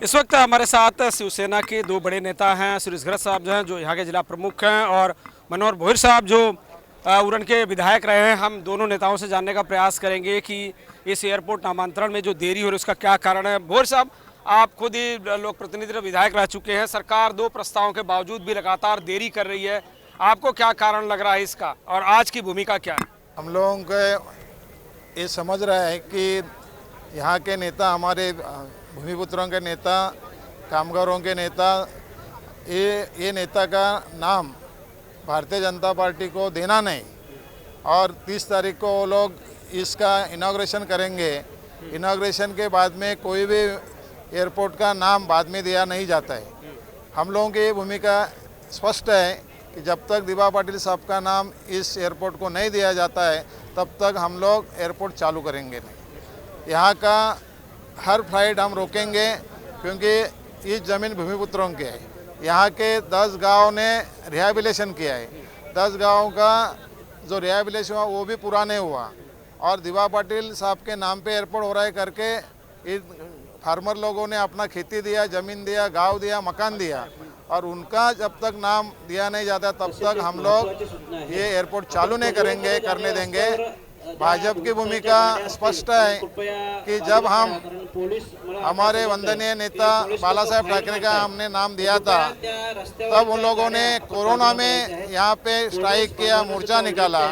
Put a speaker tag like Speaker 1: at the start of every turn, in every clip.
Speaker 1: इस वक्त हमारे साथ शिवसेना के दो बड़े नेता हैं। सुरेश घरत साहब जो हैं, जो यहाँ के जिला प्रमुख हैं, और मनोहर भोईर साहब जो उड़न के विधायक रहे हैं। हम दोनों नेताओं से जानने का प्रयास करेंगे कि इस एयरपोर्ट नामांतरण में जो देरी हो रही है उसका क्या कारण है। भोईर साहब, आप खुद ही लोक प्रतिनिधि विधायक रह चुके हैं। सरकार दो प्रस्तावों के बावजूद भी लगातार देरी कर रही है, आपको क्या कारण लग रहा है इसका, और आज की भूमिका क्या है?
Speaker 2: हम लोगों को ये समझ रहा है कि यहाँ के नेता, हमारे भूमिपुत्रों के नेता, कामगारों के नेता, ये नेता का नाम भारतीय जनता पार्टी को देना नहीं, और 30 तारीख को वो लोग इसका इनॉग्रेशन करेंगे। इनॉग्रेशन के बाद में कोई भी एयरपोर्ट का नाम बाद में दिया नहीं जाता है। हम लोगों की ये भूमिका स्पष्ट है कि जब तक दिवा पाटिल साहब का नाम इस एयरपोर्ट को नहीं दिया जाता है तब तक हम लोग एयरपोर्ट चालू करेंगे नहीं। यहाँ का हर फ्लाइट हम रोकेंगे, क्योंकि इस ज़मीन भूमिपुत्रों की है। यहाँ के 10 गांव ने रिहैबिलिटेशन किया है। 10 गांव का जो रिहैबिलिटेशन हुआ वो भी पूरा नहीं हुआ, और दिवा पाटिल साहब के नाम पे एयरपोर्ट हो रहा है करके इस फार्मर लोगों ने अपना खेती दिया, ज़मीन दिया, गांव दिया, मकान दिया, और उनका जब तक नाम दिया नहीं जाता तब तक हम लोग ये एयरपोर्ट चालू नहीं करेंगे, करने देंगे। भाजपा की भूमिका स्पष्ट है कि जब हम हमारे वंदनीय नेता बाला साहेब ठाकरे का हमने नाम दिया था, तब उन लोगों ने कोरोना में यहाँ पे स्ट्राइक किया, मोर्चा निकाला।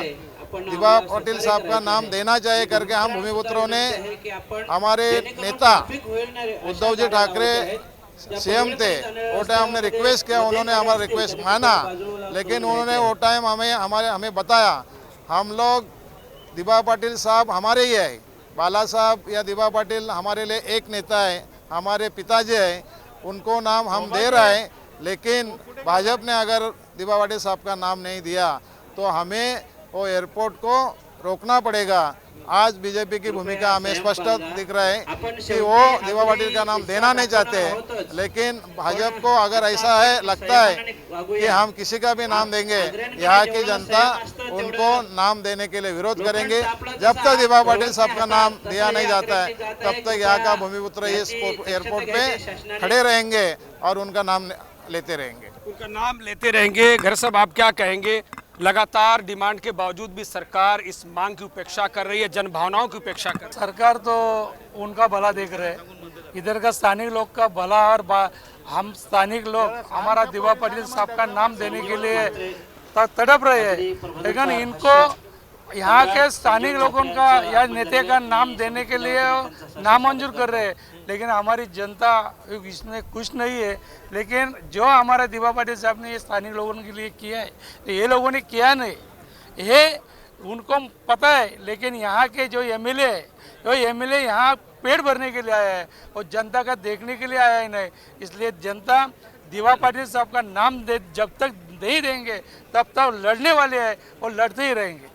Speaker 2: दिवा पाटिल साहब का नाम देना चाहिए करके हम भूमिपुत्रों ने, हमारे नेता उद्धव जी ठाकरे सीएम थे, वो टाइम हमने रिक्वेस्ट किया, उन्होंने हमारा रिक्वेस्ट माना, लेकिन उन्होंने वो टाइम हमें बताया हम लोग दिवा पाटिल साहब हमारे ही है। बाला साहब या दिवा पाटिल हमारे लिए एक नेता है, हमारे पिताजी है, उनको नाम हम दे रहे हैं। लेकिन भाजपा ने अगर दिवा पाटिल साहब का नाम नहीं दिया तो हमें वो एयरपोर्ट को रोकना पड़ेगा। आज बीजेपी की भूमिका हमें स्पष्ट दिख रहा है कि वो दिवा पाटिल का नाम देना नहीं चाहते, लेकिन भाजपा को अगर ऐसा है, लगता है कि हम किसी का भी नाम देंगे, यहाँ की जनता उनको नाम देने के लिए विरोध करेंगे। जब तक दिवा पाटिल साहब का नाम दिया नहीं जाता है तब तक यहाँ का भूमिपुत्र इस एयरपोर्ट पे खड़े रहेंगे और उनका नाम लेते रहेंगे। घर साहब, आप क्या कहेंगे? लगातार डिमांड के बावजूद भी सरकार इस मांग की उपेक्षा कर रही है, जन भावनाओं की उपेक्षा कर रही है।
Speaker 3: सरकार तो उनका भला देख रहे हैं, इधर का स्थानिक लोग का भला, और हम स्थानिक लोग हमारा दिवा पाटिल साहब का नाम देने के लिए तड़प रहे हैं, लेकिन इनको यहाँ के स्थानिक लोगों का या नेता का नाम देने के लिए नामंजूर कर रहे हैं। लेकिन हमारी जनता इसमें खुश नहीं है। लेकिन जो हमारा दिवा पाटिल साहब ने ये स्थानीय लोगों के लिए किया है, तो ये लोगों ने किया नहीं, ये उनको पता है। लेकिन यहाँ के जो एमएलए है, वो एमएलए यहाँ पेट भरने के लिए आया है और जनता का देखने के लिए आया ही नहीं। इसलिए जनता दिवा पाटिल साहब का नाम जब तक नहीं देंगे तब तक लड़ने वाले हैं और लड़ते ही रहेंगे।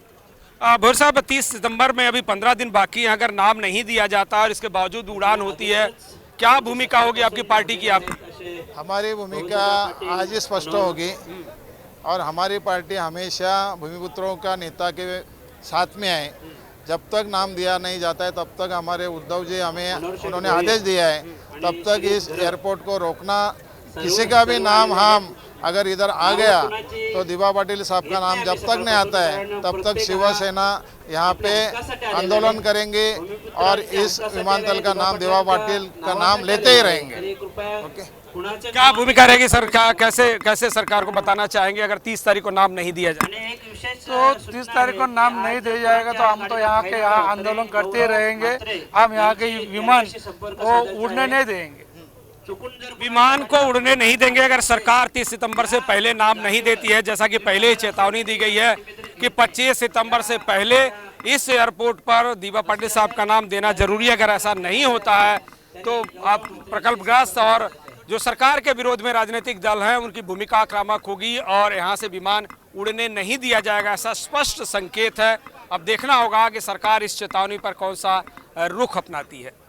Speaker 1: भोईर साहब, 30 सितंबर में अभी 15 दिन बाकी हैं, अगर नाम नहीं दिया जाता और इसके बावजूद उड़ान होती है, क्या भूमिका होगी आपकी पार्टी की?
Speaker 2: हमारी भूमिका आज ही स्पष्ट होगी, और हमारी पार्टी हमेशा भूमिपुत्रों का नेता के साथ में है। जब तक नाम दिया नहीं जाता है तब तक हमारे उद्धव जी उन्होंने आदेश दिया है, तब तक इस एयरपोर्ट को रोकना, किसी का भी नाम हम अगर इधर आ गया तो दिवा पाटिल साहब का नाम जब तक नहीं आता है तब तक शिवसेना यहाँ पे आंदोलन करेंगे और इस विमानतल का नाम दिवा पाटिल का नाम लेते ही रहेंगे। ओके,
Speaker 1: क्या भूमिका रहेगी सरकार? कैसे सरकार को बताना चाहेंगे अगर 30 तारीख को नाम नहीं दिया जाए?
Speaker 3: तो 30 तारीख को नाम नहीं दिया जाएगा तो हम तो यहाँ आंदोलन करते रहेंगे। हम यहाँ के विमान को उड़ने नहीं देंगे।
Speaker 1: विमान को उड़ने नहीं देंगे अगर सरकार 30 सितंबर से पहले नाम नहीं देती है, जैसा कि पहले ही चेतावनी दी गई है कि 25 सितंबर से पहले इस एयरपोर्ट पर दिवा पाटिल साहब का नाम देना जरूरी है। अगर ऐसा नहीं होता है तो आप प्रकल्पग्रस्त और जो सरकार के विरोध में राजनीतिक दल हैं उनकी भूमिका आक्रामक होगी और यहाँ से विमान उड़ने नहीं दिया जाएगा, ऐसा स्पष्ट संकेत है। अब देखना होगा कि सरकार इस चेतावनी पर कौन सा रुख अपनाती है।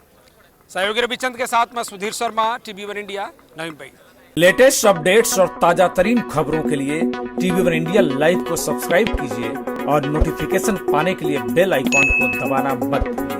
Speaker 1: सहयोगी रविचंद के साथ मैं Sudhir Sharma, TV1 India, Navi Mumbai.
Speaker 4: Latest updates और ताजा तरीन खबरों के लिए TV1 इंडिया लाइव को सब्सक्राइब कीजिए और नोटिफिकेशन पाने के लिए बेल आइकॉन को दबाना मत भूलिए।